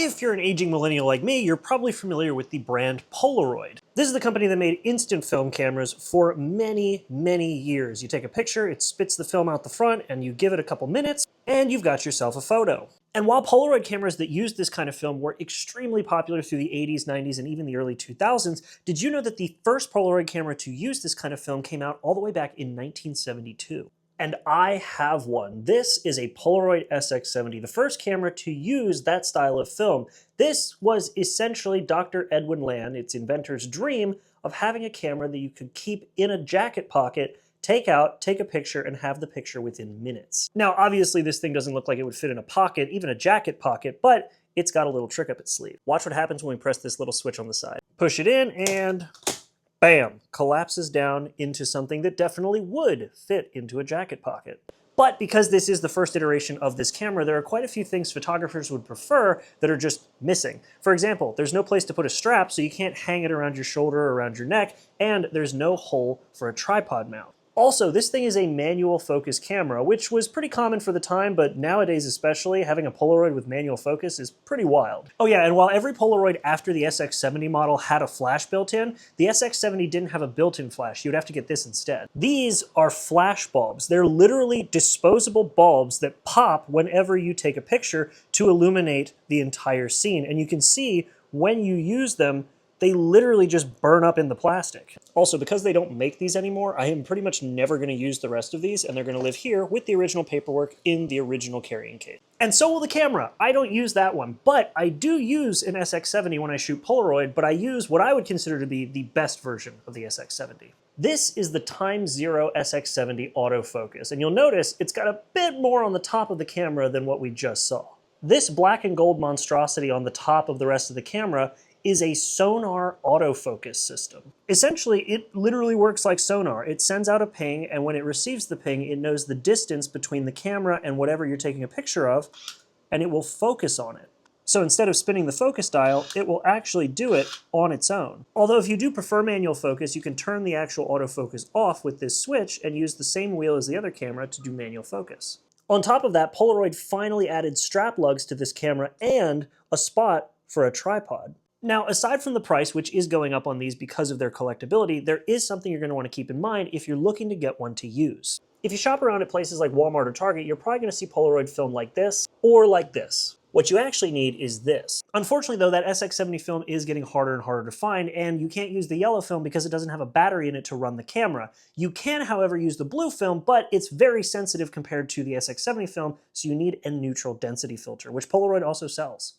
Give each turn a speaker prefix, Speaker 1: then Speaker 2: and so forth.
Speaker 1: If you're an aging millennial like me, you're probably familiar with the brand Polaroid. This is the company that made instant film cameras for many, many years. You take a picture, it spits the film out the front, and you give it a couple minutes, and you've got yourself a photo. And while Polaroid cameras that used this kind of film were extremely popular through the 80s, 90s, and even the early 2000s, did you know that the first Polaroid camera to use this kind of film came out all the way back in 1972? And I have one. This is a Polaroid SX70, the first camera to use that style of film. This was essentially Dr. Edwin Land, its inventor's dream of having a camera that you could keep in a jacket pocket, take out, take a picture, and have the picture within minutes. Now, obviously this thing doesn't look like it would fit in a pocket, even a jacket pocket, but it's got a little trick up its sleeve. Watch what happens when we press this little switch on the side. Push it in and bam, collapses down into something that definitely would fit into a jacket pocket. But because this is the first iteration of this camera, there are quite a few things photographers would prefer that are just missing. For example, there's no place to put a strap, so you can't hang it around your shoulder or around your neck, and there's no hole for a tripod mount. Also, this thing is a manual focus camera, which was pretty common for the time, but nowadays especially, having a Polaroid with manual focus is pretty wild. Oh yeah, and while every Polaroid after the SX70 model had a flash built in, the SX70 didn't have a built-in flash. You'd have to get this instead. These are flash bulbs. They're literally disposable bulbs that pop whenever you take a picture to illuminate the entire scene. And you can see when you use them, they literally just burn up in the plastic. Also, because they don't make these anymore, I am pretty much never going to use the rest of these, and they're going to live here with the original paperwork in the original carrying case. And so will the camera. I don't use that one, but I do use an SX70 when I shoot Polaroid, but I use what I would consider to be the best version of the SX70. This is the Time Zero SX70 autofocus, and you'll notice it's got a bit more on the top of the camera than what we just saw. This black and gold monstrosity on the top of the rest of the camera is a sonar autofocus system. Essentially, it literally works like sonar. It sends out a ping, and when it receives the ping, it knows the distance between the camera and whatever you're taking a picture of, and it will focus on it. So instead of spinning the focus dial, it will actually do it on its own. Although if you do prefer manual focus, you can turn the actual autofocus off with this switch and use the same wheel as the other camera to do manual focus. On top of that, Polaroid finally added strap lugs to this camera and a spot for a tripod. Now, aside from the price, which is going up on these because of their collectability, there is something you're going to want to keep in mind if you're looking to get one to use. If you shop around at places like Walmart or Target, you're probably going to see Polaroid film like this or like this. What you actually need is this. Unfortunately though, that SX70 film is getting harder and harder to find, and you can't use the yellow film because it doesn't have a battery in it to run the camera. You can, however, use the blue film, but it's very sensitive compared to the SX70 film, so you need a neutral density filter, which Polaroid also sells.